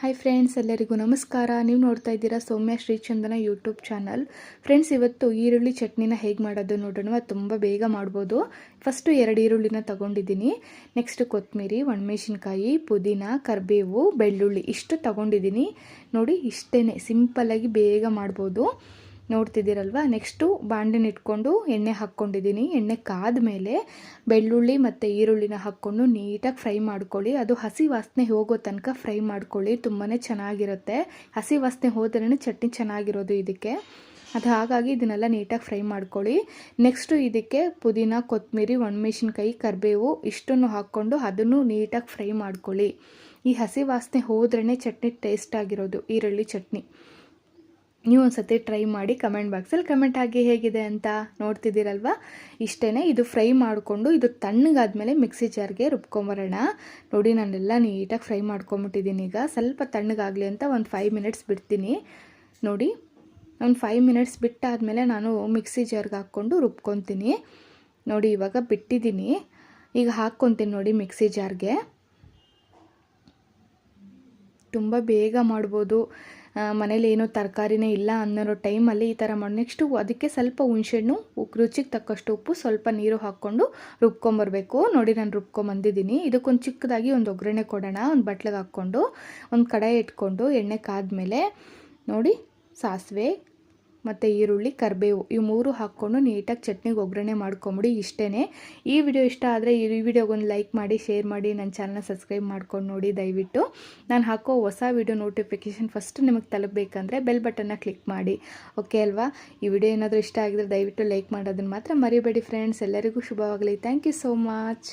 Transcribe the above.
Hi friends, ಎಲ್ಲರಿಗೂ ನಮಸ್ಕಾರ. ನೀವು ನೋಡ್ತಾ ಇದ್ದೀರಾ ಸೌಮ್ಯ ಶ್ರೀಚಂದನ ಯೂಟ್ಯೂಬ್ ಚಾನಲ್. ಫ್ರೆಂಡ್ಸ್, ಇವತ್ತು ಈರುಳ್ಳಿ ಚಟ್ನಿನ ಹೇಗೆ ಮಾಡೋದು ನೋಡೋಣ. ಅದು ತುಂಬ ಬೇಗ ಮಾಡ್ಬೋದು. ಫಸ್ಟು 2 ಈರುಳ್ಳಿನ ತೊಗೊಂಡಿದ್ದೀನಿ. ನೆಕ್ಸ್ಟ್ ಕೊತ್ತಂಬರಿ, ಒಣಮೆಣಸಿನ್ಕಾಯಿ, ಪುದೀನ, ಕರಿಬೇವು, ಬೆಳ್ಳುಳ್ಳಿ ಇಷ್ಟು ತೊಗೊಂಡಿದ್ದೀನಿ. ನೋಡಿ, ಇಷ್ಟೇ ಸಿಂಪಲ್ಲಾಗಿ ಬೇಗ ಮಾಡ್ಬೋದು. ನೋಡ್ತಿದ್ದೀರಲ್ವ. ನೆಕ್ಸ್ಟು ಬಾಂಡನ್ನ ಇಟ್ಕೊಂಡು ಎಣ್ಣೆ ಹಾಕ್ಕೊಂಡಿದ್ದೀನಿ. ಎಣ್ಣೆ ಕಾದ ಮೇಲೆ ಬೆಳ್ಳುಳ್ಳಿ ಮತ್ತು ಈರುಳ್ಳಿನ ಹಾಕ್ಕೊಂಡು ನೀಟಾಗಿ ಫ್ರೈ ಮಾಡ್ಕೊಳ್ಳಿ. ಅದು ಹಸಿ ವಾಸನೆ ಹೋಗೋ ತನಕ ಫ್ರೈ ಮಾಡ್ಕೊಳ್ಳಿ. ತುಂಬಾ ಚೆನ್ನಾಗಿರುತ್ತೆ. ಹಸಿ ವಾಸನೆ ಹೋದ್ರೇ ಚಟ್ನಿ ಚೆನ್ನಾಗಿರೋದು ಇದಕ್ಕೆ. ಅದು ಹಾಗಾಗಿ ಇದನ್ನೆಲ್ಲ ನೀಟಾಗಿ ಫ್ರೈ ಮಾಡ್ಕೊಳ್ಳಿ. ನೆಕ್ಸ್ಟು ಇದಕ್ಕೆ ಪುದೀನ, ಕೊತ್ತಂಬರಿ, ಒಣಮೆಣಸಿನ್ಕಾಯಿ, ಕರಿಬೇವು ಇಷ್ಟನ್ನು ಹಾಕ್ಕೊಂಡು ಅದನ್ನು ನೀಟಾಗಿ ಫ್ರೈ ಮಾಡ್ಕೊಳ್ಳಿ. ಈ ಹಸಿ ವಾಸನೆ ಹೋದ್ರೇ ಚಟ್ನಿ ಟೇಸ್ಟ್ ಆಗಿರೋದು ಈರುಳ್ಳಿ ಚಟ್ನಿ. ನೀವು ಒಂದು ಸತಿ ಟ್ರೈ ಮಾಡಿ ಕಮೆಂಟ್ ಬಾಕ್ಸಲ್ಲಿ ಕಮೆಂಟ್ ಆಗಿ ಹೇಗಿದೆ ಅಂತ. ನೋಡ್ತಿದ್ದೀರಲ್ವ, ಇಷ್ಟೇ. ಇದು ಫ್ರೈ ಮಾಡಿಕೊಂಡು ಇದು ತಣ್ಣಗಾದ್ಮೇಲೆ ಮಿಕ್ಸಿ ಜಾರ್ಗೆ ರುಬ್ಕೊಂಬರೋಣ. ನೋಡಿ, ನಾನೆಲ್ಲ ನೀಟಾಗಿ ಫ್ರೈ ಮಾಡ್ಕೊಂಬಿಟ್ಟಿದ್ದೀನಿ. ಈಗ ಸ್ವಲ್ಪ ತಣ್ಣಗಾಗಲಿ ಅಂತ ಒಂದು 5 ಮಿನಿಟ್ಸ್ ಬಿಡ್ತೀನಿ. ನೋಡಿ, ಒಂದು 5 ಮಿನಿಟ್ಸ್ ಬಿಟ್ಟಾದಮೇಲೆ ನಾನು ಮಿಕ್ಸಿ ಜಾರ್ಗೆ ಹಾಕ್ಕೊಂಡು ರುಬ್ಕೊತೀನಿ. ನೋಡಿ, ಇವಾಗ ಬಿಟ್ಟಿದ್ದೀನಿ. ಈಗ ಹಾಕ್ಕೊತೀನಿ ನೋಡಿ ಮಿಕ್ಸಿ ಜಾರ್ಗೆ. ತುಂಬ ಬೇಗ ಮಾಡ್ಬೋದು. ಮನೇಲಿ ಏನೋ ತರಕಾರಿನೇ ಇಲ್ಲ ಅನ್ನೋ ಟೈಮಲ್ಲಿ ಈ ಥರ ಮಾಡಿ. ನೆಕ್ಸ್ಟು ಅದಕ್ಕೆ ಸ್ವಲ್ಪ ಹುಣಸೆಹಣ್ಣು, ರುಚಿಗೆ ತಕ್ಕಷ್ಟು ಉಪ್ಪು, ಸ್ವಲ್ಪ ನೀರು ಹಾಕ್ಕೊಂಡು ರುಬ್ಕೊಂಬರ್ಬೇಕು. ನೋಡಿ, ನಾನು ರುಬ್ಕೊಂಬಂದಿದ್ದೀನಿ. ಇದಕ್ಕೊಂದು ಚಿಕ್ಕದಾಗಿ ಒಂದು ಒಗ್ಗರಣೆ ಕೊಡೋಣ. ಒಂದು ಬಟ್ಲಿಗೆ ಹಾಕ್ಕೊಂಡು ಒಂದು ಕಡಾಯಿ ಇಟ್ಕೊಂಡು ಎಣ್ಣೆ ಕಾದ್ಮೇಲೆ ನೋಡಿ ಸಾಸಿವೆ ಮತ್ತು ಈರುಳ್ಳಿ, ಕರಿಬೇವು ಇವು 3 ಹಾಕ್ಕೊಂಡು ನೀಟಾಗಿ ಚಟ್ನಿಗೆ ಒಗ್ಗರಣೆ ಮಾಡ್ಕೊಂಬಿಡಿ. ಇಷ್ಟೇ. ಈ ವಿಡಿಯೋ ಇಷ್ಟ ಆದರೆ ಈ ವಿಡಿಯೋಗೊಂದು ಲೈಕ್ ಮಾಡಿ, ಶೇರ್ ಮಾಡಿ, ನನ್ನ ಚಾನಲ್ನ ಸಬ್ಸ್ಕ್ರೈಬ್ ಮಾಡ್ಕೊಂಡು ನೋಡಿ ದಯವಿಟ್ಟು. ನಾನು ಹಾಕೋ ಹೊಸ ವಿಡಿಯೋ ನೋಟಿಫಿಕೇಷನ್ ಫಸ್ಟ್ ನಿಮಗೆ ತಲುಪಬೇಕಂದ್ರೆ ಬೆಲ್ ಬಟನ್ನ ಕ್ಲಿಕ್ ಮಾಡಿ. ಓಕೆ ಅಲ್ವಾ? ಈ ವಿಡಿಯೋ ಏನಾದರೂ ಇಷ್ಟ ಆಗಿದ್ರೆ ದಯವಿಟ್ಟು ಲೈಕ್ ಮಾಡೋದನ್ನು ಮಾತ್ರ ಮರಿಬೇಡಿ ಫ್ರೆಂಡ್ಸ್. ಎಲ್ಲರಿಗೂ ಶುಭವಾಗಲಿ. Thank you so much.